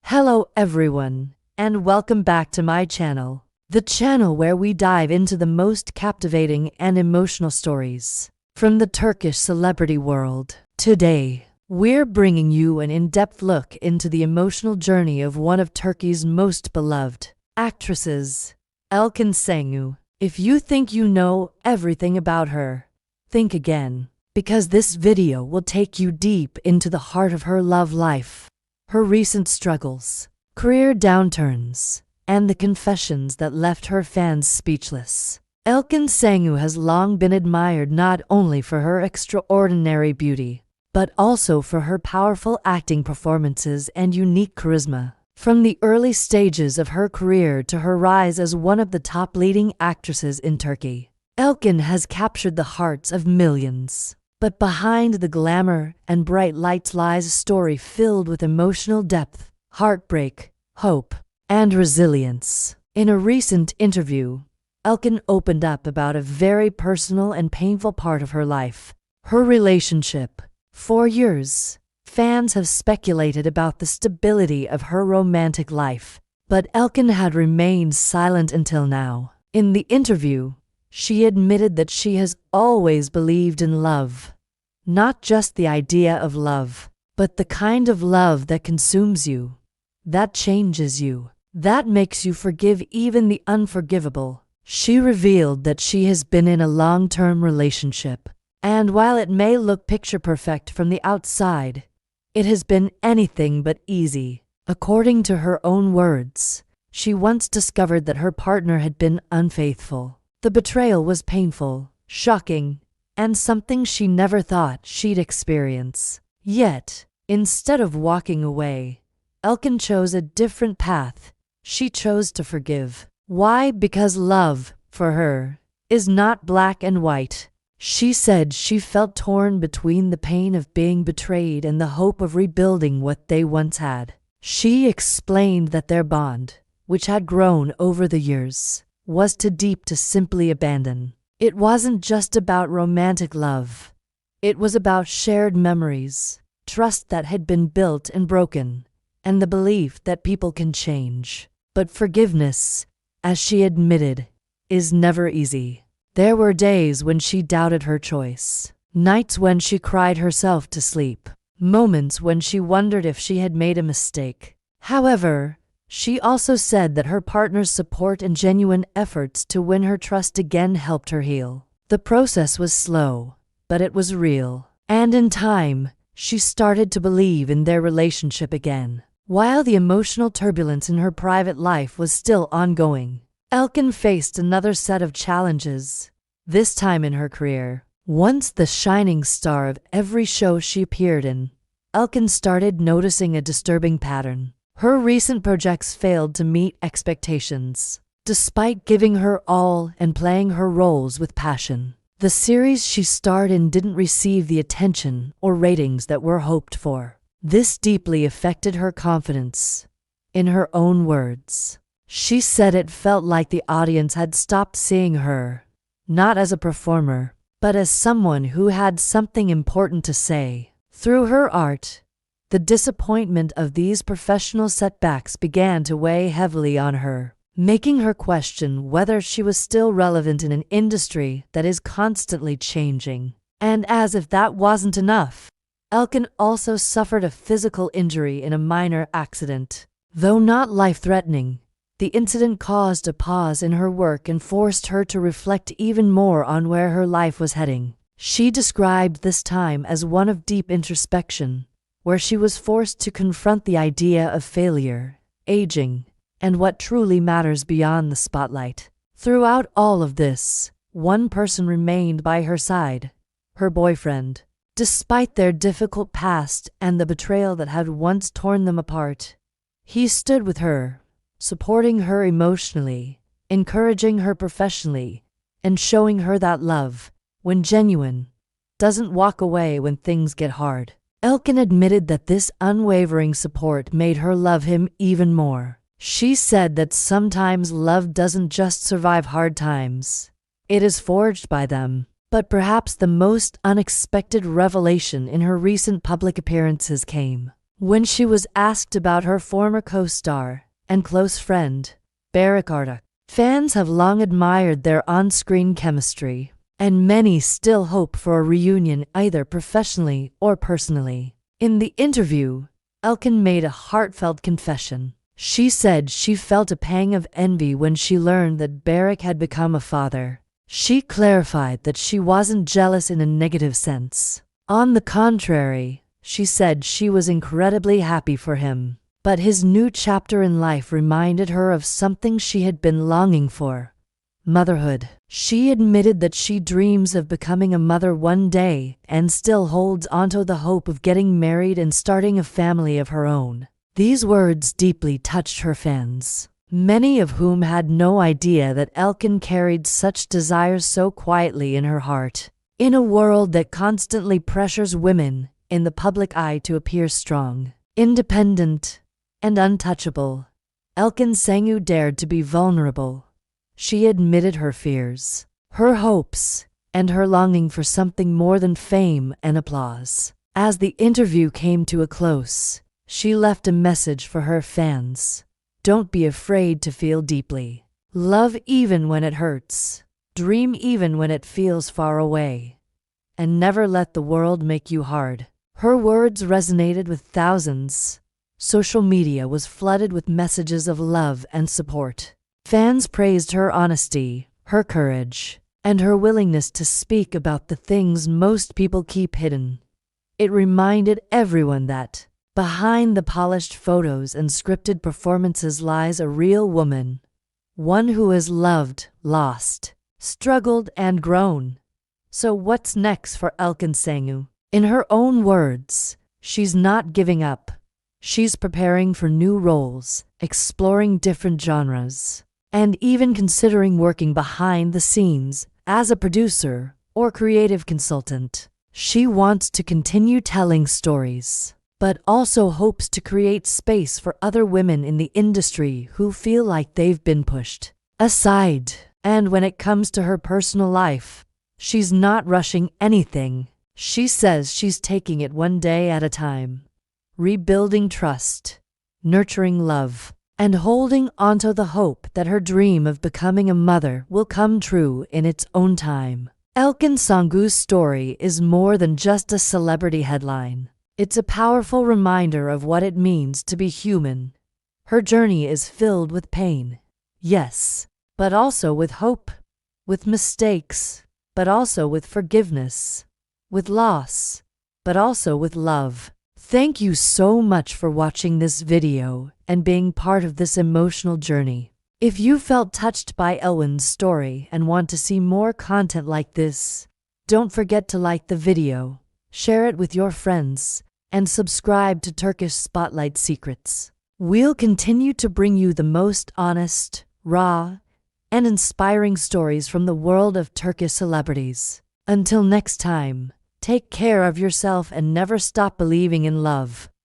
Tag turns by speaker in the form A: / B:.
A: Hello everyone, and welcome back to my channel, the channel where we dive into the most captivating and emotional stories from the Turkish celebrity world. Today, we're bringing you an in-depth look into the emotional journey of one of Turkey's most beloved actresses, Elçin Şengü. If you think you know everything about her, think again, because this video will take you deep into the heart of her love life, her recent struggles, career downturns, and the confessions that left her fans speechless. Elçin Şengü has long been admired not only for her extraordinary beauty, but also for her powerful acting performances and unique charisma. From the early stages of her career to her rise as one of the top leading actresses in Turkey, Elçin has captured the hearts of millions. But behind the glamour and bright lights lies a story filled with emotional depth, heartbreak, hope, and resilience. In a recent interview, Elçin opened up about a very personal and painful part of her life, her relationship. For years, fans have speculated about the stability of her romantic life, but Elçin had remained silent until now. In the interview, she admitted that she has always believed in love. Not just the idea of love, but the kind of love that consumes you, that changes you, that makes you forgive even the unforgivable. She revealed that she has been in a long-term relationship, and while it may look picture perfect from the outside, it has been anything but easy. According to her own words, she once discovered that her partner had been unfaithful. The betrayal was painful, shocking, and something she never thought she'd experience. Yet, instead of walking away, Elçin chose a different path. She chose to forgive. Why? Because love, for her, is not black and white. She said she felt torn between the pain of being betrayed and the hope of rebuilding what they once had. She explained that their bond, which had grown over the years, was too deep to simply abandon. It wasn't just about romantic love. It was about shared memories, trust that had been built and broken, and the belief that people can change. But forgiveness, as she admitted, is never easy. There were days when she doubted her choice, nights when she cried herself to sleep, moments when she wondered if she had made a mistake. However, she also said that her partner's support and genuine efforts to win her trust again helped her heal. The process was slow, but it was real. And in time, she started to believe in their relationship again. While the emotional turbulence in her private life was still ongoing, Elçin faced another set of challenges, this time in her career. Once the shining star of every show she appeared in, Elçin started noticing a disturbing pattern. Her recent projects failed to meet expectations. Despite giving her all and playing her roles with passion, the series she starred in didn't receive the attention or ratings that were hoped for. This deeply affected her confidence. In her own words, she said it felt like the audience had stopped seeing her, not as a performer, but as someone who had something important to say. Through her art, the disappointment of these professional setbacks began to weigh heavily on her, making her question whether she was still relevant in an industry that is constantly changing. And as if that wasn't enough, Elçin also suffered a physical injury in a minor accident. Though not life-threatening, the incident caused a pause in her work and forced her to reflect even more on where her life was heading. She described this time as one of deep introspection, where she was forced to confront the idea of failure, aging, and what truly matters beyond the spotlight. Throughout all of this, one person remained by her side, her boyfriend. Despite their difficult past and the betrayal that had once torn them apart, he stood with her, supporting her emotionally, encouraging her professionally, and showing her that love, when genuine, doesn't walk away when things get hard. Elçin admitted that this unwavering support made her love him even more. She said that sometimes love doesn't just survive hard times, it is forged by them. But perhaps the most unexpected revelation in her recent public appearances came When she was asked about her former co-star and close friend, Berrak Artuk, fans have long admired their on-screen chemistry, and many still hope for a reunion either professionally or personally. In the interview, Elkin made a heartfelt confession. She said she felt a pang of envy when she learned that Berrak had become a father. She clarified that she wasn't jealous in a negative sense. On the contrary, she said she was incredibly happy for him. But his new chapter in life reminded her of something she had been longing for: motherhood. She admitted that she dreams of becoming a mother one day and still holds onto the hope of getting married and starting a family of her own. These words deeply touched her fans, many of whom had no idea that Elkin carried such desires so quietly in her heart. In a world that constantly pressures women in the public eye to appear strong, independent, and untouchable, Elkin Sangyu dared to be vulnerable. She admitted her fears, her hopes, and her longing for something more than fame and applause. As the interview came to a close, she left a message for her fans. Don't be afraid to feel deeply. Love even when it hurts. Dream even when it feels far away. And never let the world make you hard. Her words resonated with thousands. Social media was flooded with messages of love and support. Fans praised her honesty, her courage, and her willingness to speak about the things most people keep hidden. It reminded everyone that behind the polished photos and scripted performances lies a real woman, one who has loved, lost, struggled, and grown. So what's next for Elkin Sangyu? In her own words, she's not giving up. She's preparing for new roles, exploring different genres, and even considering working behind the scenes as a producer or creative consultant. She wants to continue telling stories, but also hopes to create space for other women in the industry who feel like they've been pushed aside. And when it comes to her personal life, she's not rushing anything. She says she's taking it one day at a time, rebuilding trust, nurturing love, and holding onto the hope that her dream of becoming a mother will come true in its own time. Elkin Sangyu's story is more than just a celebrity headline. It's a powerful reminder of what it means to be human. Her journey is filled with pain, yes, but also with hope, with mistakes, but also with forgiveness, with loss, but also with love. Thank you so much for watching this video and being part of this emotional journey. If you felt touched by Elwin's story and want to see more content like this, don't forget to like the video, share it with your friends, and subscribe to Turkish Spotlight Secrets. We'll continue to bring you the most honest, raw, and inspiring stories from the world of Turkish celebrities. Until next time, take care of yourself and never stop believing in love.